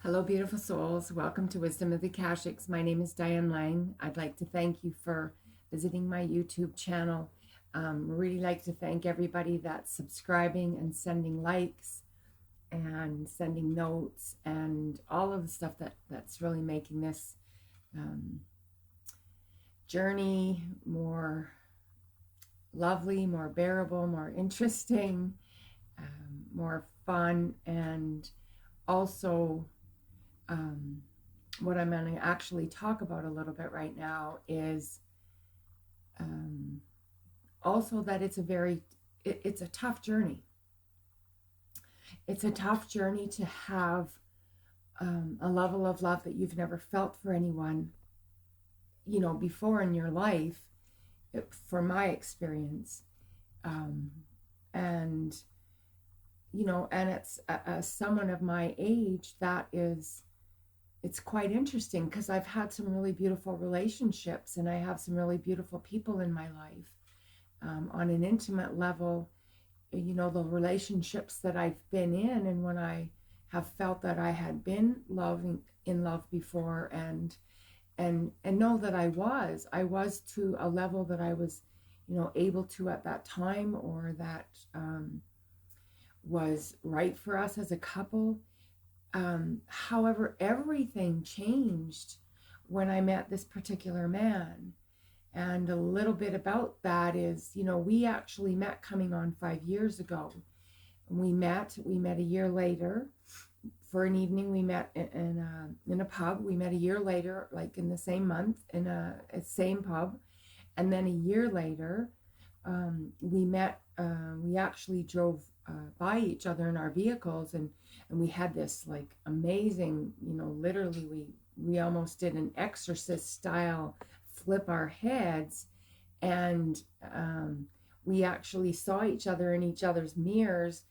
Hello, beautiful souls. Welcome to Wisdom of the Akashics. My name is Diane Lang. I'd like to thank you for visiting my YouTube channel. Really like to thank everybody that's subscribing and sending likes and sending notes and all of the stuff that's really making this journey more lovely, more bearable, more interesting, more fun, and also what I'm going to actually talk about a little bit right now is also that it's a tough journey. It's a tough journey to have a level of love that you've never felt for anyone, before in your life, from my experience. And it's someone of my age, it's quite interesting because I've had some really beautiful relationships and I have some really beautiful people in my life. On an intimate level, the relationships that I've been in, and when I have felt that I had been in love before, and know that I was to a level that I was, able to at that time, or that was right for us as a couple. However, everything changed when I met this particular man. And a little bit about that is, we actually met coming on 5 years ago. We met a year later for an evening. We met in a pub. We met a year later, like in the same month, in a same pub. And then a year later, we actually drove by each other in our vehicles, and we had this like amazing, literally we almost did an exorcist style flip our heads, and we actually saw each other in each other's mirrors,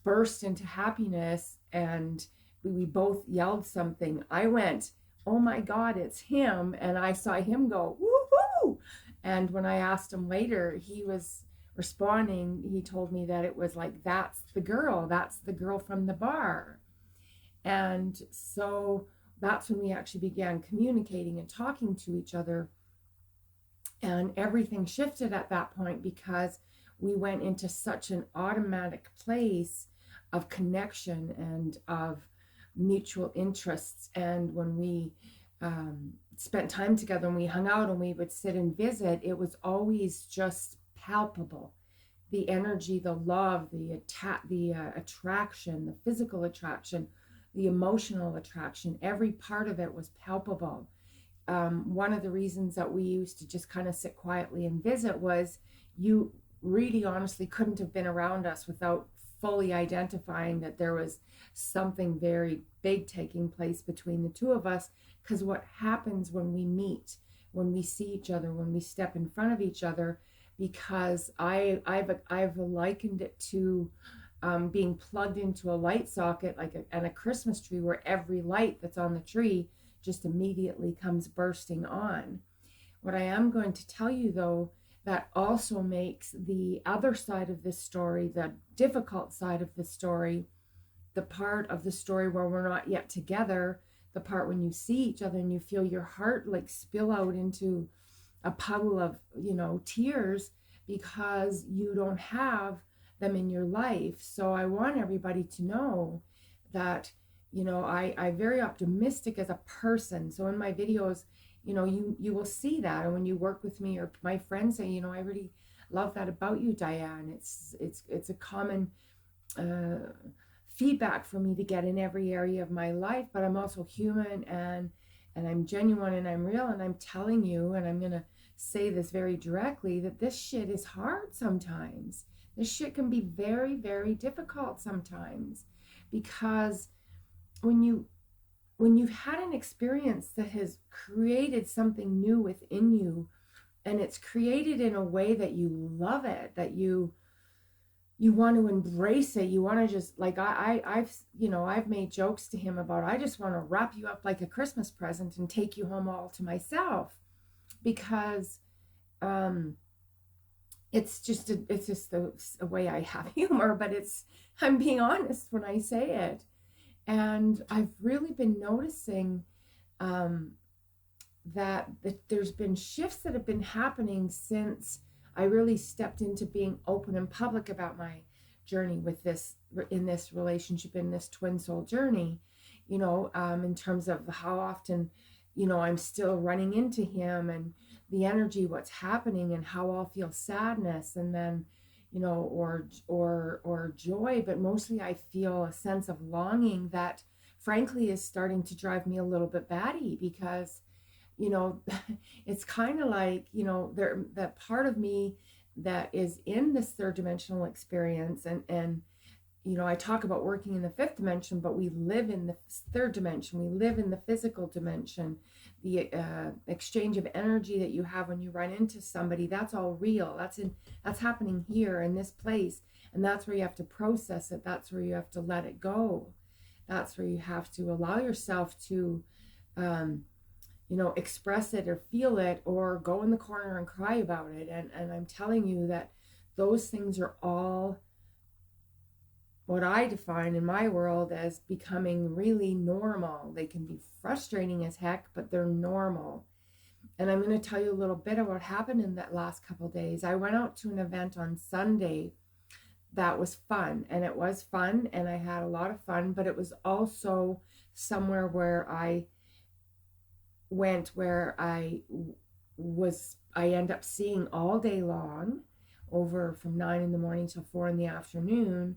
burst into happiness, and we both yelled something. I went, "Oh my God, it's him!" And I saw him go, "Woohoo!" And when I asked him later, he was responding. He told me that it was like, that's the girl from the bar. And so that's when we actually began communicating and talking to each other. And everything shifted at that point because we went into such an automatic place of connection and of mutual interests. And when we spent time together and we hung out and we would sit and visit, it was always just palpable. The energy, the love, the attraction, the physical attraction, the emotional attraction, every part of it was palpable. One of the reasons that we used to just kind of sit quietly and visit was you really honestly couldn't have been around us without fully identifying that there was something very big taking place between the two of us. Because what happens when we meet, when we see each other, when we step in front of each other, because I've likened it to being plugged into a light socket, and a Christmas tree, where every light that's on the tree just immediately comes bursting on. What I am going to tell you, though, that also makes the other side of this story, the difficult side of the story, the part of the story where we're not yet together, the part when you see each other and you feel your heart like spill out into a puddle of, tears, because you don't have them in your life. So I want everybody to know that, I'm very optimistic as a person. So in my videos, you will see that. And when you work with me, or my friends say, I really love that about you, Diane. It's a common feedback for me to get in every area of my life. But I'm also human, and I'm genuine, and I'm real, and I'm telling you, and I'm going to say this very directly, that this shit is hard sometimes. This shit can be very, very difficult sometimes, because when you've had an experience that has created something new within you, and it's created in a way that you love it, that you want to embrace it, you want to just, like, I've made jokes to him about, I just want to wrap you up like a Christmas present and take you home all to myself, because it's just a way I have humor, but I'm being honest when I say it. And I've really been noticing that there's been shifts that have been happening since I really stepped into being open and public about my journey with this, in this relationship, in this twin soul journey, in terms of how often, I'm still running into him, and the energy, what's happening, and how I'll feel sadness, and then, or joy, but mostly I feel a sense of longing that frankly is starting to drive me a little bit batty, because it's kind of like, that part of me that is in this third dimensional experience, and I talk about working in the fifth dimension, but we live in the third dimension. We live in the physical dimension. The exchange of energy that you have when you run into somebody, that's all real. That's happening here in this place, and that's where you have to process it. That's where you have to let it go. That's where you have to allow yourself to express it or feel it, or go in the corner and cry about it. And I'm telling you that those things are all what I define in my world as becoming really normal. They can be frustrating as heck, but they're normal. And I'm going to tell you a little bit of what happened in that last couple of days. I went out to an event on Sunday that was fun, and it was fun, and I had a lot of fun, but it was also somewhere where I went, where I end up seeing all day long, over from 9 in the morning till 4 in the afternoon,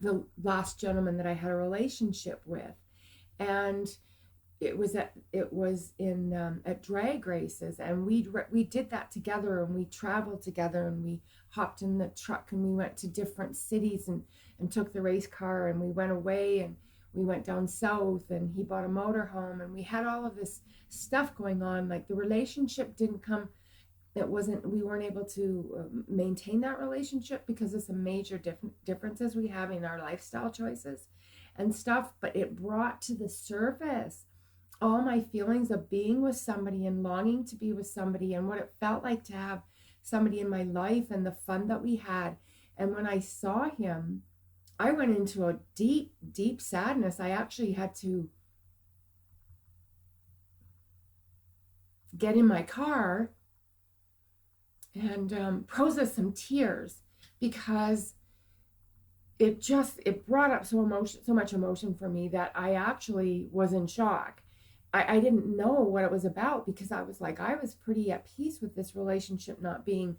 the last gentleman that I had a relationship with. And it was at drag races, and we did that together, and we traveled together, and we hopped in the truck, and we went to different cities, and took the race car, and we went away, and we went down south, and he bought a motorhome, and we had all of this stuff going on. Like, the relationship didn't come, we weren't able to maintain that relationship because of some major differences we have in our lifestyle choices and stuff, but it brought to the surface all my feelings of being with somebody and longing to be with somebody, and what it felt like to have somebody in my life, and the fun that we had. And when I saw him, I went into a deep, deep sadness. I actually had to get in my car and process some tears, because it brought up so much emotion for me that I actually was in shock. I didn't know what it was about, because I was pretty at peace with this relationship not being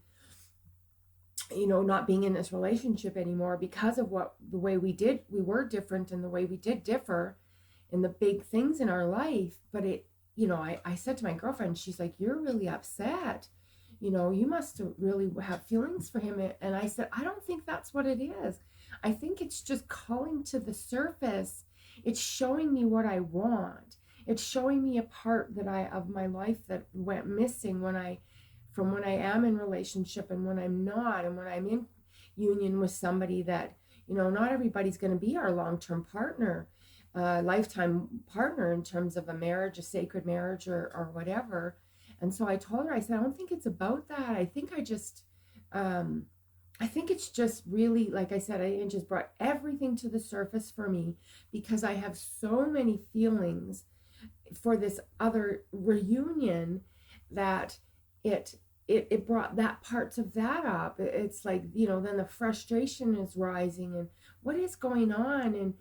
in this relationship anymore, because of the way we were different, and the way we did differ in the big things in our life. But I said to my girlfriend, she's like, "You're really upset. You must really have feelings for him." And I said, "I don't think that's what it is. I think it's just calling to the surface. It's showing me what I want. It's showing me a part of my life that went missing from when I am in relationship, and when I'm not, and when I'm in union with somebody that, not everybody's going to be our long-term partner, lifetime partner, in terms of a marriage, a sacred marriage, or whatever." And so I told her, I said, "I don't think it's about that. I think it's just really, like I said, it just brought everything to the surface for me, because I have so many feelings for this other reunion, that it brought that parts of that up. It's like, then the frustration is rising, and what is going on? And,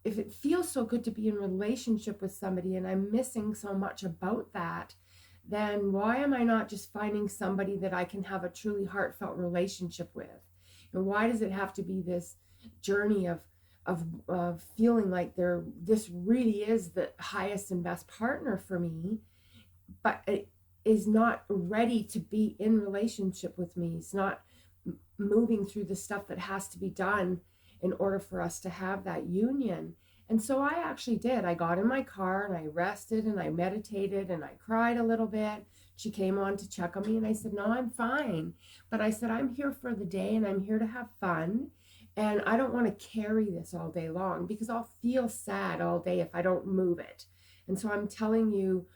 if it feels so good to be in relationship with somebody, and I'm missing so much about that, then why am I not just finding somebody that I can have a truly heartfelt relationship with? And why does it have to be this journey of feeling like this really is the highest and best partner for me, but it is not ready to be in relationship with me? It's not moving through the stuff that has to be done in order for us to have that union. And so I actually did. I got in my car, and I rested, and I meditated, and I cried a little bit. She came on to check on me, and I said, "No, I'm fine." But I said, "I'm here for the day, and I'm here to have fun. And I don't want to carry this all day long, because I'll feel sad all day if I don't move it." And so I'm telling you,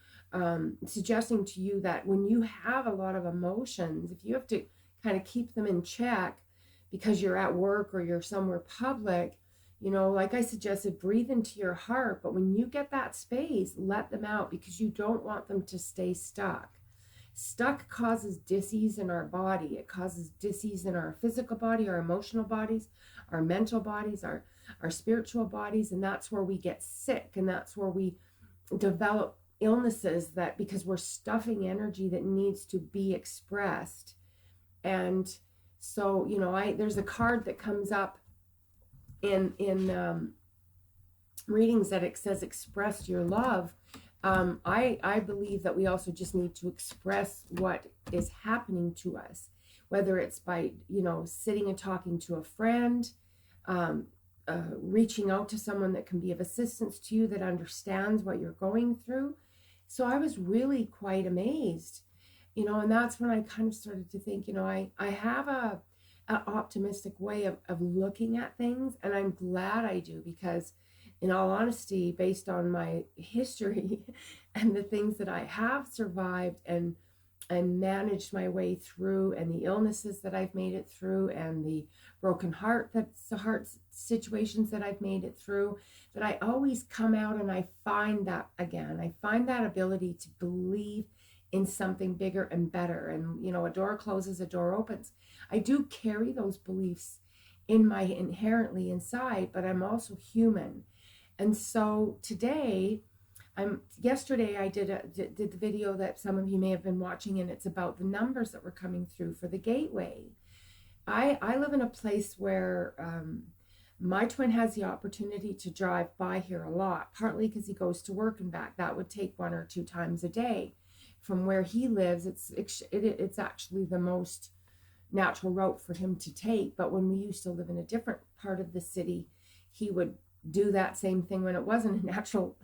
suggesting to you that when you have a lot of emotions, if you have to kind of keep them in check because you're at work or you're somewhere public, You know, like I suggested, breathe into your heart, but when you get that space, let them out, because you don't want them to stay stuck. Stuck causes dis-ease in our body. It causes dis-ease in our physical body, our emotional bodies, our mental bodies, our spiritual bodies, and that's where we get sick, and that's where we develop illnesses, that because we're stuffing energy that needs to be expressed. And so, you know, there's a card that comes up in readings that it says express your love. I believe that we also just need to express what is happening to us, whether it's by, you know, sitting and talking to a friend, reaching out to someone that can be of assistance to you, that understands what you're going through. So I was really quite amazed, you know, and that's when I kind of started to think, you know, I have an optimistic way of looking at things, and I'm glad I do, because in all honesty, based on my history and the things that I have survived and managed my way through, and the illnesses that I've made it through, and the broken heart situations that I've made it through, that I always come out and I find that again. I find that ability to believe in something bigger and better. And, you know, a door closes, a door opens. I do carry those beliefs inherently inside, but I'm also human. And so today, yesterday I did the video that some of you may have been watching, and it's about the numbers that were coming through for the gateway. I live in a place where my twin has the opportunity to drive by here a lot, partly because he goes to work and back. That would take 1 or 2 times a day. From where he lives, it's actually the most natural route for him to take. But when we used to live in a different part of the city, he would do that same thing when it wasn't a natural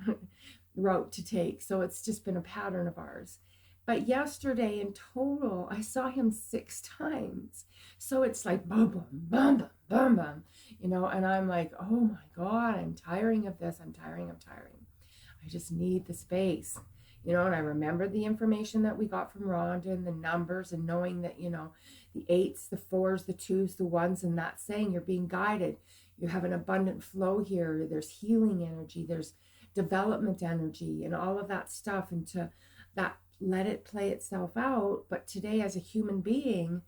route to take. So it's just been a pattern of ours. But yesterday in total, I saw him 6 times. So it's like bum, bum, bum, bum, bum, bum, you know, and I'm like, oh my God, I'm tiring of this. I'm tiring. I just need the space, you know, and I remember the information that we got from Rhonda and the numbers, and knowing that, you know, the 8s, the 4s, the 2s, the 1s, and that saying you're being guided. You have an abundant flow here. There's healing energy. There's development energy and all of that stuff. And to that, let it play itself out. But today, as a human being,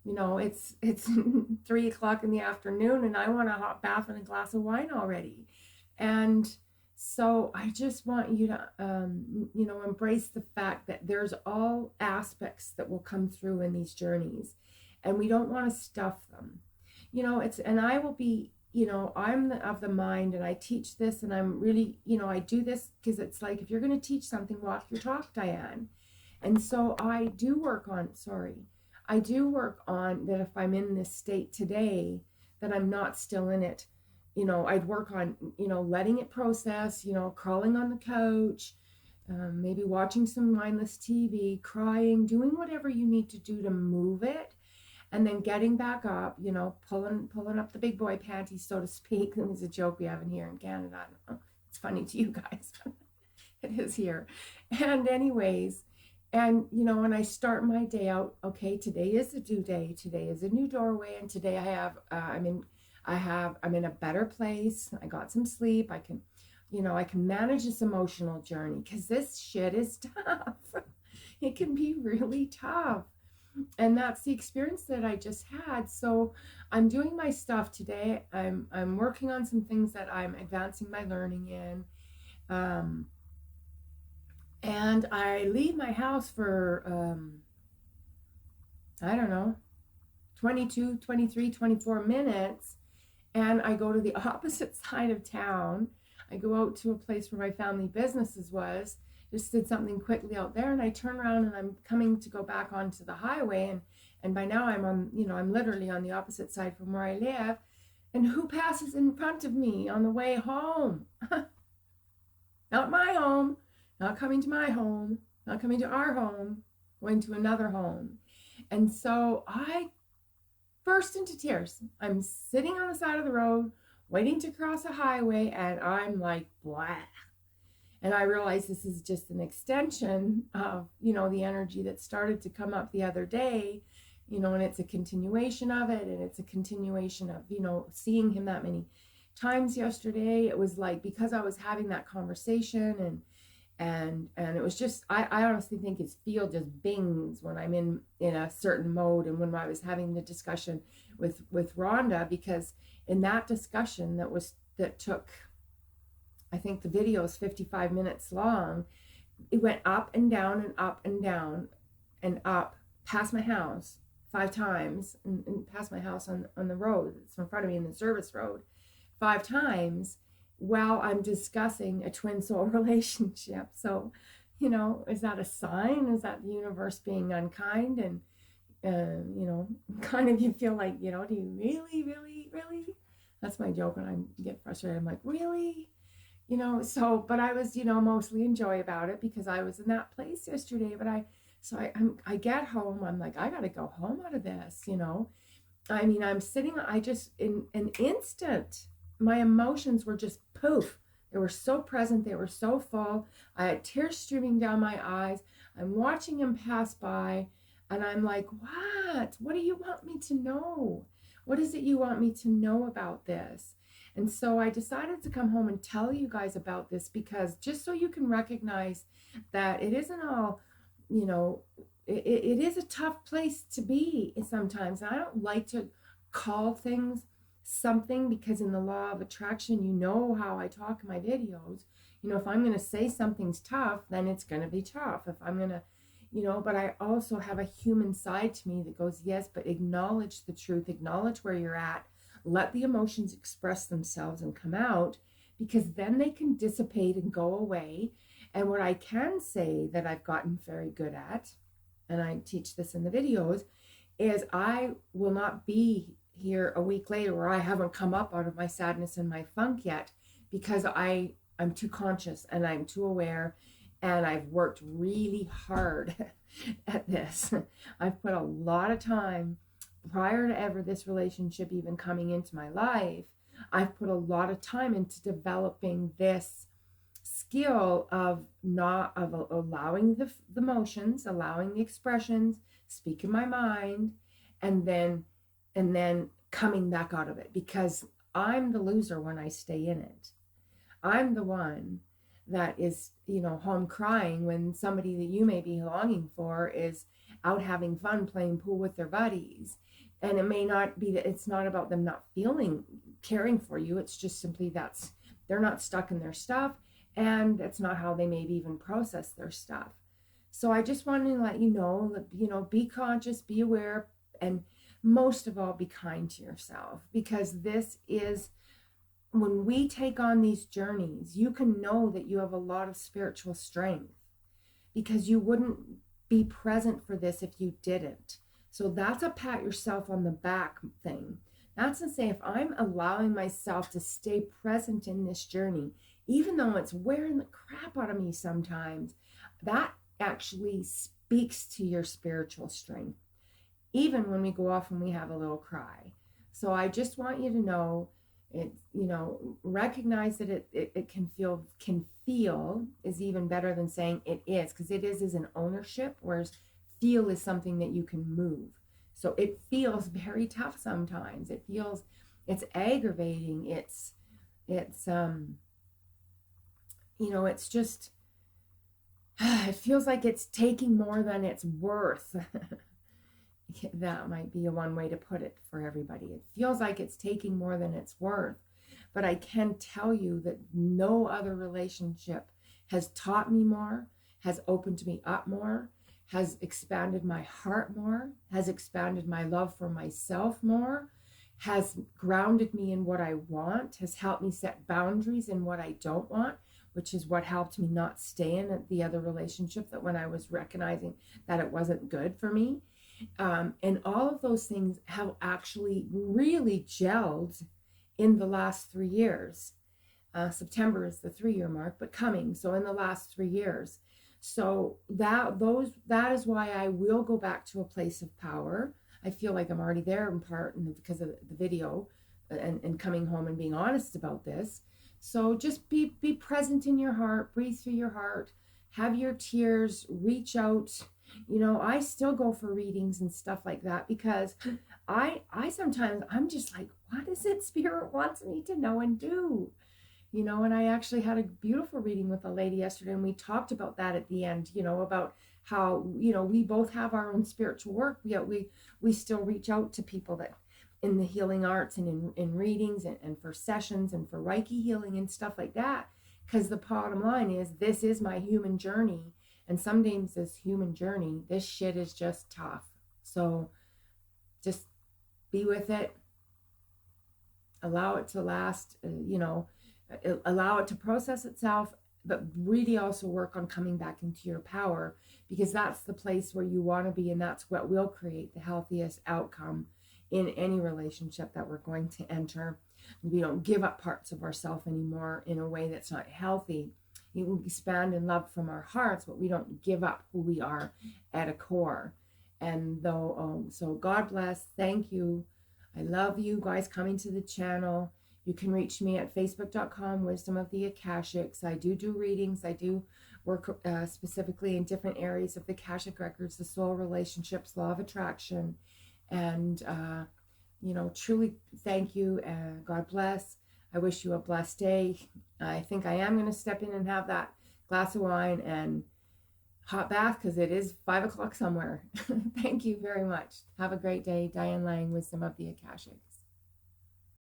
you know, it's 3 o'clock in the afternoon, and I want a hot bath and a glass of wine already. And so I just want you to, you know, embrace the fact that there's all aspects that will come through in these journeys, and we don't want to stuff them. You know, and I will be, you know, I'm of the mind, and I teach this, and I'm really, you know, I do this because it's like, if you're going to teach something, walk your talk, Diane. And so I do work on that. If I'm in this state today, that I'm not still in it. You know, I'd work on, you know, letting it process, you know, crawling on the couch, maybe watching some mindless TV, crying, doing whatever you need to do to move it. And then getting back up, you know, pulling up the big boy panties, so to speak. It was a joke we have in here in Canada. I don't know. It's funny to you guys. It is here. And anyways, and, you know, when I start my day out, okay, today is the due day. Today is a new doorway. And today I have, I'm in a better place. I got some sleep. I can manage this emotional journey, because this shit is tough. It can be really tough. And that's the experience that I just had. So I'm doing my stuff today. I'm working on some things that I'm advancing my learning in. And I leave my house for, I don't know, 22, 23, 24 minutes. And I go to the opposite side of town. I go out to a place where my family businesses was. Just did something quickly out there, and I turn around and I'm coming to go back onto the highway, and by now I'm literally on the opposite side from where I live, and who passes in front of me on the way home? Not my home, not coming to my home, not coming to our home, going to another home. And so I burst into tears. I'm sitting on the side of the road, waiting to cross a highway, and I'm like, blah. And I realize this is just an extension of, you know, the energy that started to come up the other day, you know, and it's a continuation of it. And it's a continuation of, you know, seeing him that many times yesterday, it was like, because I was having that conversation, and it was just, I honestly think his field just bings when I'm in a certain mode. And when I was having the discussion with Rhonda, because in that discussion that took, I think the video is 55 minutes long, it went up and down and up and down and up past my house 5 times, and past my house on the road that's in front of me, in the service road, 5 times, while I'm discussing a twin soul relationship. So, is that a sign? Is that the universe being unkind? And, kind of, you feel like, do you really, really, really? That's my joke when I get frustrated. I'm like, really? So, but I was, mostly enjoy about it because I was in that place yesterday. But I get home, I'm like, I got to go home out of this, I mean, I'm sitting, I just, in an instant, my emotions were just poof. They were so present. They were so full. I had tears streaming down my eyes. I'm watching him pass by, and I'm like, what do you want me to know? What is it you want me to know about this? And so I decided to come home and tell you guys about this, because just so you can recognize that it isn't all, it is a tough place to be sometimes. And I don't like to call things something, because in the law of attraction, how I talk in my videos, if I'm going to say something's tough, then it's going to be tough. If I'm going to, but I also have a human side to me that goes, yes, but acknowledge the truth, acknowledge where you're at, let the emotions express themselves and come out, because then they can dissipate and go away. And what I can say that I've gotten very good at, and I teach this in the videos, is I will not be here a week later where I haven't come up out of my sadness and my funk yet, because I'm too conscious and I'm too aware, and I've worked really hard at this. I've put a lot of time prior to ever this relationship even coming into my life. I've put a lot of time into developing this skill of allowing the emotions, allowing the expressions, speaking my mind, and then coming back out of it, because I'm the loser when I stay in it. I'm the one that is, home crying when somebody that you may be longing for is out having fun playing pool with their buddies. And it may not be that it's not about them not caring for you. It's just simply they're not stuck in their stuff, and that's not how they maybe even process their stuff. So I just wanted to let you know that, be conscious, be aware, and most of all, be kind to yourself, because this is, when we take on these journeys, you can know that you have a lot of spiritual strength, because you wouldn't be present for this if you didn't. So that's a pat yourself on the back thing. That's to say, if I'm allowing myself to stay present in this journey, even though it's wearing the crap out of me sometimes, that actually speaks to your spiritual strength, even when we go off and we have a little cry. So I just want you to know, it, recognize that it can feel is even better than saying it is, because it is an ownership, whereas feel is something that you can move. So it feels very tough sometimes. It's aggravating. It's just, it feels like it's taking more than it's worth. That might be one way to put it for everybody. It feels like it's taking more than it's worth. But I can tell you that no other relationship has taught me more, has opened me up more, has expanded my heart more, has expanded my love for myself more, has grounded me in what I want, has helped me set boundaries in what I don't want, which is what helped me not stay in the other relationship, that when I was recognizing that it wasn't good for me. And all of those things have actually really gelled in the last 3 years. September is the 3-year mark, but coming. So in the last 3 years. So that is why I will go back to a place of power. I feel like I'm already there in part because of the video and coming home and being honest about this. So just be present in your heart, breathe through your heart, have your tears, reach out. I still go for readings and stuff like that, because I sometimes, I'm just like, what is it Spirit wants me to know and do? You know, and I actually had a beautiful reading with a lady yesterday, and we talked about that at the end, you know, about how, you know, we both have our own spiritual work, yet we still reach out to people that in the healing arts and in readings and for sessions and for Reiki healing and stuff like that. Because the bottom line is, this is my human journey. And some days this human journey, this shit is just tough. So just be with it. Allow it to last, you know, allow it to process itself, but really also work on coming back into your power, because that's the place where you want to be, and that's what will create the healthiest outcome in any relationship that we're going to enter. We don't give up parts of ourselves anymore in a way that's not healthy. We expand in love from our hearts, but we don't give up who we are at a core. And though, so God bless. Thank you. I love you guys coming to the channel. You can reach me at facebook.com, Wisdom of the Akashics. I do readings. I do work specifically in different areas of the Akashic records, the soul relationships, law of attraction. And, you know, truly thank you. God bless. I wish you a blessed day. I think I am going to step in and have that glass of wine and hot bath, because it is 5 o'clock somewhere. Thank you very much. Have a great day. Diane Lang, Wisdom of the Akashics.